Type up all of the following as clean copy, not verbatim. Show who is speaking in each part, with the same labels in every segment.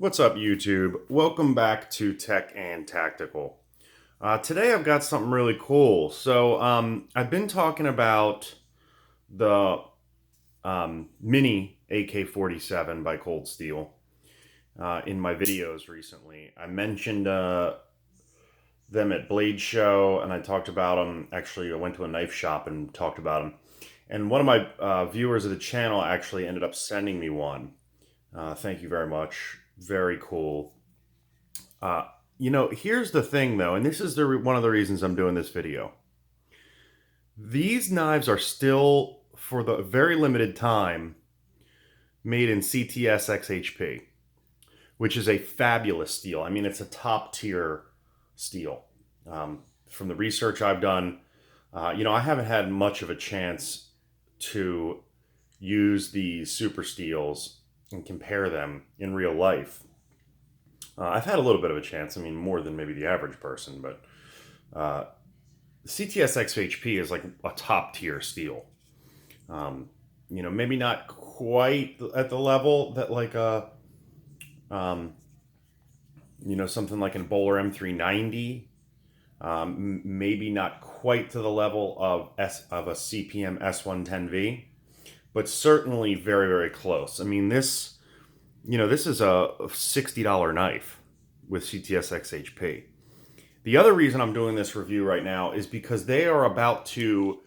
Speaker 1: What's up, YouTube? Welcome back to Tech and Tactical. Today I've got something really cool. I've been talking about the mini AK-47 by Cold Steel in my videos recently. I mentioned them at Blade Show, and I talked about them. Actually, I went to a knife shop and talked about them. And one of my viewers of the channel actually ended up sending me one. Thank you very much. Very cool. Here's the thing though, and this is one of the reasons I'm doing this video. These knives are still, for the very limited time, made in CTS XHP, which is a fabulous steel. I mean, it's a top tier steel. From the research I've done, I haven't had much of a chance to use these super steels and compare them in real life. I've had a little bit of a chance. I mean, more than maybe the average person, but CTS XHP is like a top tier steel. Maybe not quite at the level that like something like an Bowler M390. Maybe not quite to the level of a CPM S110V, but certainly very, very close. I mean, this is a $60 knife with CTS XHP. The other reason I'm doing this review right now is because they are about to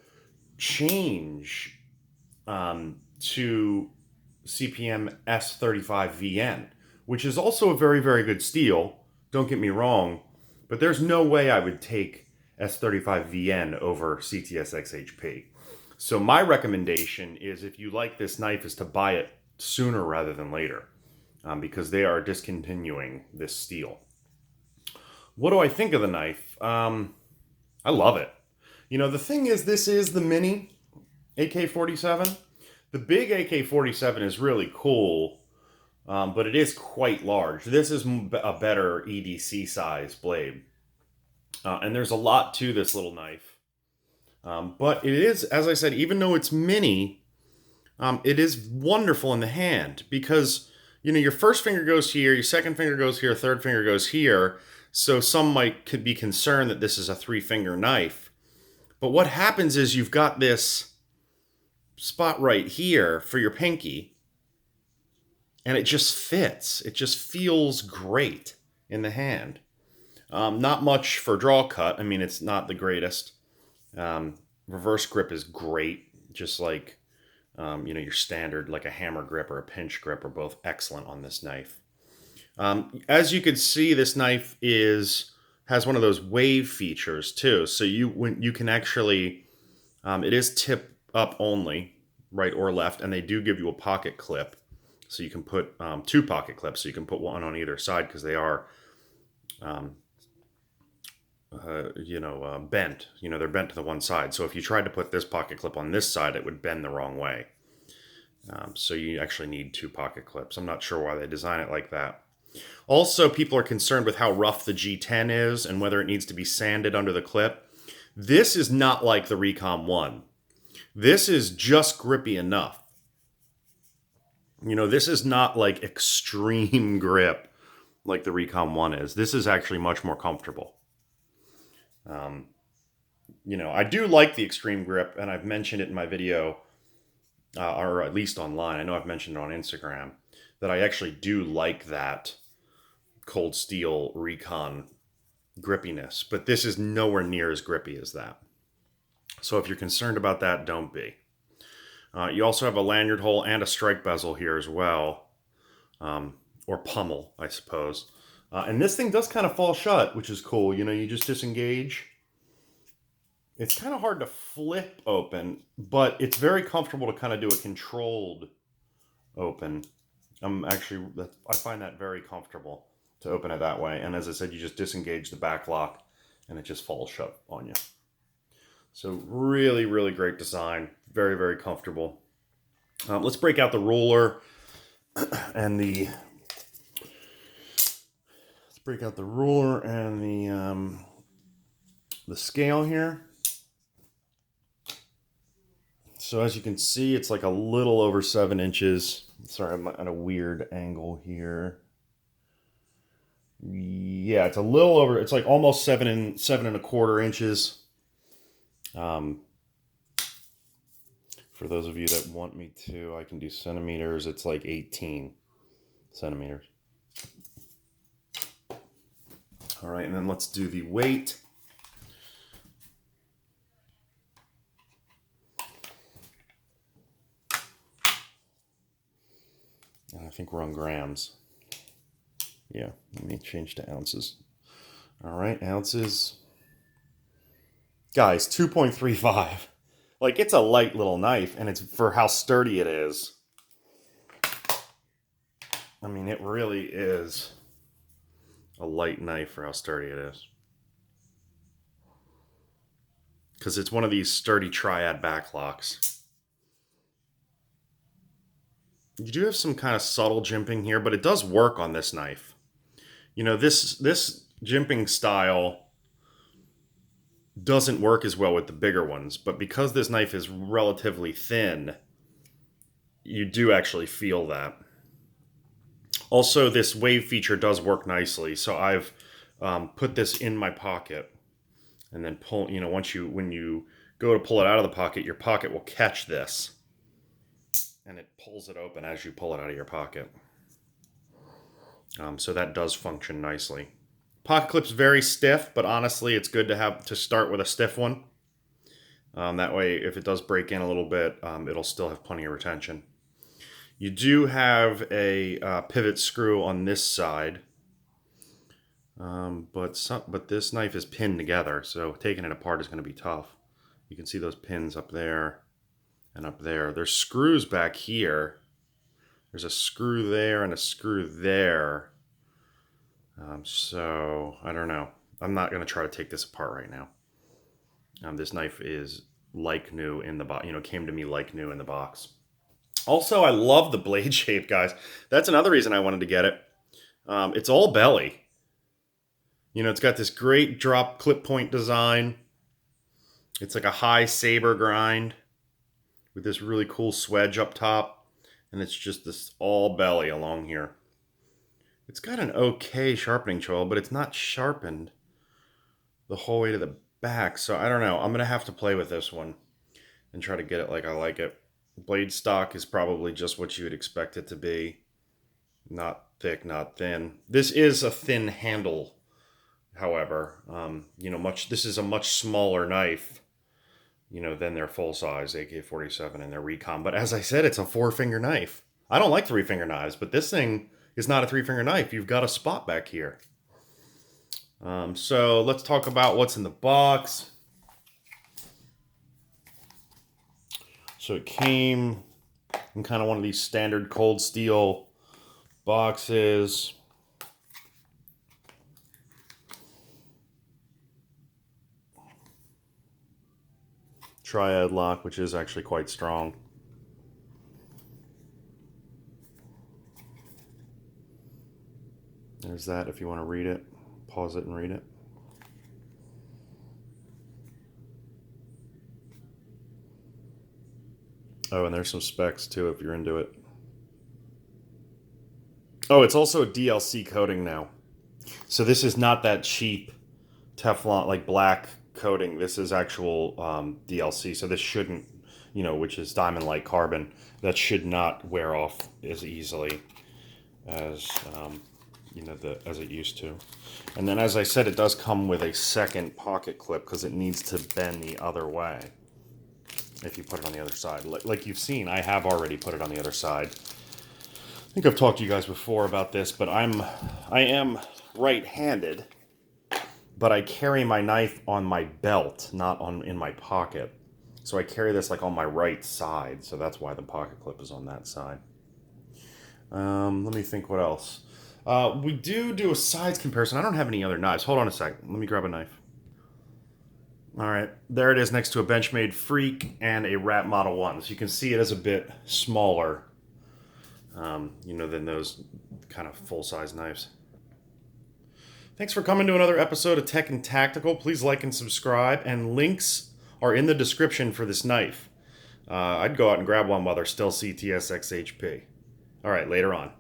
Speaker 1: change to CPM S35VN, which is also a very, very good steel. Don't get me wrong, but there's no way I would take S35VN over CTS XHP. So my recommendation is, if you like this knife, is to buy it sooner rather than later. Because they are discontinuing this steel. What do I think of the knife? I love it. The thing is, this is the mini AK-47. The big AK-47 is really cool, but it is quite large. This is a better EDC size blade. And there's a lot to this little knife. But it is, as I said, even though it's mini, it is wonderful in the hand because your first finger goes here, your second finger goes here, third finger goes here. So some could be concerned that this is a 3-finger knife. But what happens is you've got this spot right here for your pinky, and it just fits. It just feels great in the hand. Not much for draw cut. I mean, it's not the greatest. Reverse grip is great, just like your standard, like a hammer grip or a pinch grip, are both excellent on this knife. As you can see, this knife has one of those wave features too. So you can actually, it is tip up only, right or left, and they do give you a pocket clip. So you can put 2 pocket clips. So you can put one on either side because they are, bent. They're bent to the one side. So if you tried to put this pocket clip on this side, it would bend the wrong way. So you actually need 2 pocket clips. I'm not sure why they design it like that. Also, people are concerned with how rough the G10 is and whether it needs to be sanded under the clip. This is not like the Recon 1. This is just grippy enough. This is not like extreme grip like the Recon 1 is. This is actually much more comfortable. I do like the extreme grip, and I've mentioned it in my video, or at least online. I know I've mentioned it on Instagram, that I actually do like that Cold Steel Recon grippiness, but this is nowhere near as grippy as that. So if you're concerned about that, don't be. You also have a lanyard hole and a strike bezel here as well, or pummel, I suppose. And this thing does kind of fall shut, which is cool. You just disengage. It's kind of hard to flip open, but it's very comfortable to kind of do a controlled open. I find that very comfortable to open it that way. And as I said, you just disengage the back lock and it just falls shut on you. So really, really great design. Very, very comfortable. Let's break out the ruler and the scale here. So as you can see, it's like a little over 7 inches. Sorry, I'm at a weird angle here. Yeah, it's a little over. It's like almost 7.25 inches. Um, for those of you that want me to, I can do centimeters. It's like 18 centimeters. All right, and then let's do the weight. And I think we're on grams. Yeah, let me change to ounces. All right, ounces. Guys, 2.35. Like, it's a light little knife, and it's for how sturdy it is. I mean, it really is a light knife for how sturdy it is. Because it's one of these sturdy triad backlocks. You do have some kind of subtle jimping here, but it does work on this knife. You know, this jimping style doesn't work as well with the bigger ones, but because this knife is relatively thin, you do actually feel that. Also, this wave feature does work nicely, so I've put this in my pocket, and then pull. You know, when you go to pull it out of the pocket, your pocket will catch this, and it pulls it open as you pull it out of your pocket. So that does function nicely. Pocket clip's very stiff, but honestly, it's good to start with a stiff one. That way, if it does break in a little bit, it'll still have plenty of retention. You do have a pivot screw on this side, but this knife is pinned together, so taking it apart is going to be tough. You can see those pins up there and up there. There's screws back here. There's a screw there and a screw there. So I don't know. I'm not going to try to take this apart right now. This knife is like new in the box. You know, came to me like new in the box. Also, I love the blade shape, guys. That's another reason I wanted to get it. It's all belly. You know, it's got this great drop clip point design. It's like a high saber grind with this really cool swedge up top. And it's just this all belly along here. It's got an okay sharpening choil, but it's not sharpened the whole way to the back. So I don't know. I'm going to have to play with this one and try to get it like I like it. Blade stock is probably just what you would expect it to be. Not thick, not thin. This is a thin handle, however. You know, this is a much smaller knife, you know, than their full-size AK-47 and their Recon. But as I said, it's a 4-finger knife. I don't like 3-finger knives, but this thing is not a 3-finger knife. You've got a spot back here. So let's talk about what's in the box. So it came in kind of one of these standard cold steel boxes. Triad lock, which is actually quite strong. There's that if you want to read it. Pause it and read it. Oh, and there's some specs too if you're into it. Oh, it's also a DLC coating now. So this is not that cheap Teflon, like black coating. This is actual DLC. So this shouldn't, you know, which is diamond like carbon. That should not wear off as easily as, you know, as it used to. And then, as I said, it does come with a second pocket clip because it needs to bend the other way. If you put it on the other side. Like you've seen, I have already put it on the other side. I think I've talked to you guys before about this, but I am right-handed, but I carry my knife on my belt, not in my pocket. So I carry this like on my right side, so that's why the pocket clip is on that side. Let me think what else. We do a size comparison. I don't have any other knives. Hold on a sec. Let me grab a knife. All right, there it is next to a Benchmade Freak and a Rat Model 1. So you can see it is a bit smaller, you know, than those kind of full-size knives. Thanks for coming to another episode of Tech and Tactical. Please like and subscribe, and links are in the description for this knife. I'd go out and grab one while they're still CTS XHP. All right, later on.